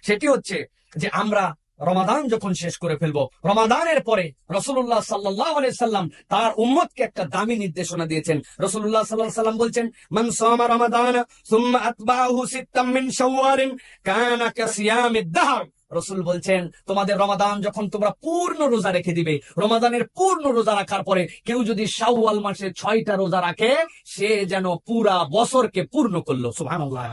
সেটি হচ্ছে যে আমরা রমাদান যখন শেষ করে ফেলবো, রমাদানের পরে রাসূলুল্লাহ সাল্লাল্লাহু আলাইহি সাল্লাম তার উম্মতকে একটা দামি নির্দেশনা দিয়েছেন। রাসূলুল্লাহ সাল্লাল্লাহু আলাইহি সাল্লাম বলছেন, মান সামা রমাদান সুম্মা আতবাহু সিত্তাম মিন শাওয়ালিন কানা কাসিয়ামিদ দাহর। রসুল বলছেন, তোমাদের রমাদান যখন তোমরা পূর্ণ রোজা রেখে দিবে, রমাদানের পূর্ণ রোজা রাখার পরে কেউ যদি শাওয়াল মাসে 6টা রোজা রাখে, সে যেন পুরা বছরকে পূর্ণ করলো। সুবহানাল্লাহ।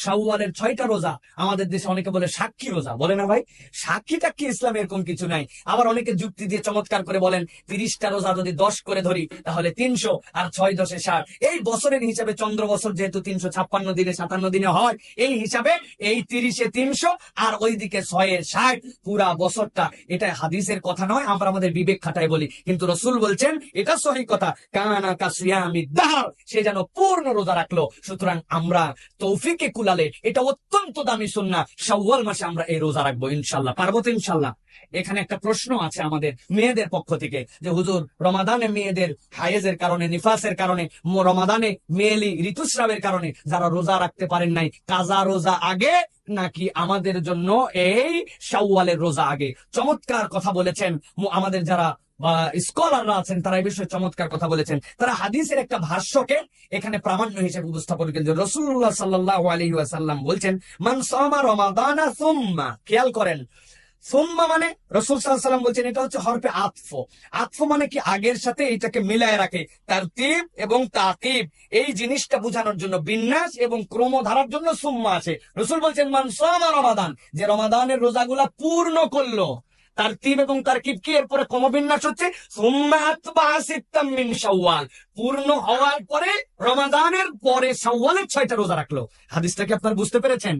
শাওয়ালের 6টা রোজা, আমাদের দেশে অনেকে বলে সাক্ষী রোজা, বলে না ভাই? সাক্ষীটা কি ইসলাম? এরকম কিছু নাই। আবার অনেকে যুক্তি দিয়ে চমৎকার করে বলেন, 30টা রোজা যদি 10 করে ধরি তাহলে 300, আর 6 10 60। এই বছরের হিসাবে চন্দ্র বছর যেহেতু 356 দিনে 57 দিনে হয়, এই হিসাবে এই 30-এ 300 আর ওইদিকে 6-এ 60, পুরা বছরটা। এটা হাদিসের কথা নয়, আমরা আমাদের বিবেক খাটায় বলি, কিন্তু রসুল বলছেন এটা সহি কথা, কানা কাসিয়ামিদ দাহর, সে যেন পূর্ণ রোজা রাখলো। সুতরাং আমরা তৌফিকে কুলালে এটা অত্যন্ত দামি সুন্নাহ, শাওয়াল মাসে আমরা এই রোজা রাখবো ইনশাল্লাহ। পারবো তো ইনশাল্লাহ? এখানে একটা প্রশ্ন আছে আমাদের মেয়েদের পক্ষ থেকে, যে হুজুর, রমাদানে মেয়েদের হায়েজের কারণে, নিফাসের কারণে, রমাদানে মেয়েলি ঋতুস্রাবের কারণে যারা রোজা রাখতে পারেন নাই, কাজা রোজা আগে নাকি আমাদের জন্য এই শাওয়ালের রোজা আগে? চমৎকার কথা বলেছেন আমাদের যারা স্কলাররা আছেন, তারা এই বিষয়ে চমৎকার কথা বলেছেন। তারা হাদিসের একটা ভাষ্যকে এখানে প্রামাণ্য হিসেবে উপস্থাপন করেছেন। রাসূলুল্লাহ সাল্লাল্লাহু আলাইহি ওয়াসাল্লাম বলছেন, মান সামা রমাদানা সুম্মা, খেয়াল করেন, সুম্মা মানে রাসূল সাল্লাল্লাহু আলাইহি ওয়াসাল্লাম বলছেন এটা হচ্ছে হরফে আতফ। আতফ মানে কি? আগের সাথে এটাকে মিলায় রাখে, তারতিব এবং তাকিব, এই জিনিসটা বোঝানোর জন্য, বিন্যাস এবং ক্রম ধারার জন্য সুম্মা আছে। রাসূল বলছেন, মান সামা রমাদান, যে রমাদানের রোজাগুলা পূর্ণ করলো, তারতিব এবং তারকিব কি? এরপরে ক্রমবিন্যাস হচ্ছে সুম্মা আতবাহা সিত্তাম মিন শাওয়াল, পূর্ণ হওয়ার পরে রমাদানের পরে শাওয়ালের 6টা রোজা রাখলো। হাদিসটা কি আপনারা বুঝতে পেরেছেন?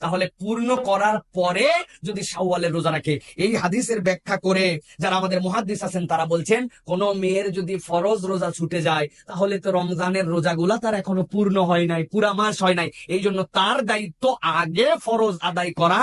তাহলে পূর্ণ করার পরে যদি শাওয়ালের রোজা রাখে, এই হাদিসের ব্যাখ্যা করে যারা আমাদের মুহাদ্দিস আছেন তারা বলছেন, কোন মেয়ের যদি ফরজ রোজা ছুটে যায়, তাহলে তো রমজানের রোজাগুলা তার এখনো পূর্ণ হয় নাই, পুরা মাস হয় নাই। এই জন্য তার দায়িত্ব আগে ফরজ আদায় করা,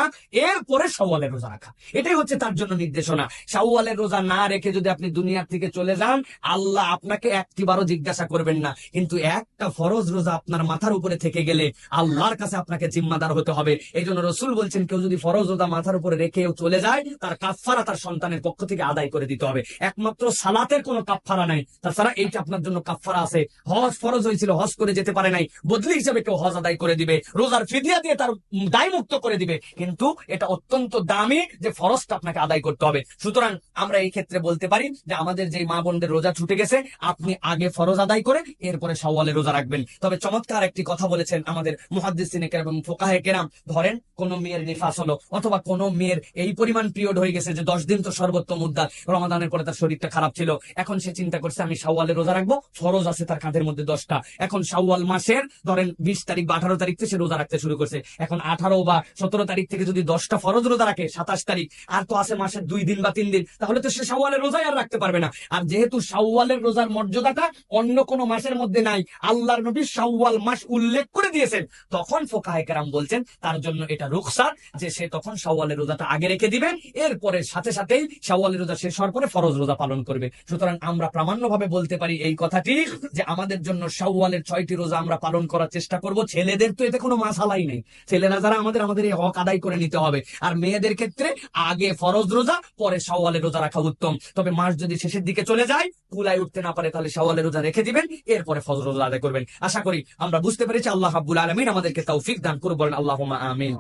এরপরে শাওয়ালের রোজা রাখা। এটাই হচ্ছে তার জন্য নির্দেশনা। শাওয়ালের রোজা না রেখে যদি আপনি দুনিয়ার থেকে চলে যান, আল্লাহ আপনাকে একটিবারও জিজ্ঞাসা করবেন না, কিন্তু একটা ফরজ রোজা আপনার মাথার উপরে থেকে গেলে আল্লাহর কাছে আপনাকে জিম্মাদার হতে হবে। এই জন্য রাসূল বলছেন, কেউ যদি ফরজ রোজা মাথার উপরে রেখেও চলে যায়, তার কাফফারা তার সন্তানের পক্ষ থেকে আদায় করে দিতে হবে। একমাত্র সালাতের কোনো কাফফারা নাই, তাছাড়া এইটা আপনার জন্য কাফফারা আছে। হজ ফরজ হয়েছিল, হজ করে যেতে পারে নাই, বদলি হিসেবে কেউ হজ আদায় করে দিবে, রোজার ফিদিয়া দিয়ে তার দায় মুক্ত করে দিবে, কিন্তু এটা অত্যন্ত দামি যে ফরজটা আপনাকে আদায় করতে হবে। সুতরাং আমরা এই ক্ষেত্রে বলতে পারি যে আমাদের যে মা বোনদের রোজা ছুটে গেছে, আপনি আগে ফরজ আদায় করে এরপরে শাওয়ালের রোজা রাখবেন। তবে চমৎকার একটি কথা বলেছেন আমাদের মুহাদ্দিসিনে কেরাম এবং ফুকাহে কেরাম, ধরেন কোন মেয়ের নিফাস হলো, অথবা কোন মেয়ের এই পরিমাণ পিরিয়ড হয়ে গেছে যে 10 দিন তো সর্বোত্তম মুদ্রা, রমাদানের পরে তার শরীরটা খারাপ ছিল, এখন সে চিন্তা করছে আমি শাওয়ালের রোজা রাখবো, ফরজ আছে তার কাঁধের মধ্যে 10টা, এখন শাওয়াল মাসের ধরেন 20 তারিখ বা 18 তারিখ থেকে সে রোজা রাখতে শুরু করছে, এখন 18 বা 17 তারিখ থেকে যদি 10টা ফরজ রোজা রাখে, 27 তারিখ আর তো আছে মাসের 2 দিন বা 3 দিন, তাহলে তো সে শাওয়ালের রোজাই আর রাখতে পারবে না। আর যেহেতু শাওয়ালের রোজার মর্যাদাটা অন্য কোনো মাসের মধ্যে নাই, আল্লাহর নবী শাওয়াল মাস উল্লেখ করে দিয়েছেন, তখন ফুকাহে কেরাম বলছেন তার জন্য এটা রুখসাত, যে সে তখন শাওয়ালের রোজাটা আগে রেখে দিবেন, এরপরে সাথে সাথেই শাওয়ালের রোজা শেষ হওয়ার পরে ফরজ রোজা পালন করবে। সুতরাং আমরা প্রামাণ্যভাবে বলতে পারি এই কথাটি, যে আমাদের জন্য শাওয়ালের 6টি রোজা আমরা পালন করার চেষ্টা করব। ছেলেদের তো এতে কোনো মাসালাই নেই, ছেলেরা যারা আমাদের এই হক আদায় করে নিতে হবে। আর মেয়েদের ক্ষেত্রে আগে ফরজ রোজা, পরে শাওয়ালের রোজা রাখা উত্তম। তবে মাস যদি শেষের দিকে চলে যায়, কুলায় উঠতে না পারে, তাহলে শাওয়ালের রোজা রেখে দিবেন, এরপরে ফজর রোজা আদায় করবেন। আশা করি আমরা বুঝতে পেরেছি। আল্লাহ রাব্বুল আলামিন আমাদেরকে তৌফিক দান করুন, বলেন আল্লাহুম্মা আমিন।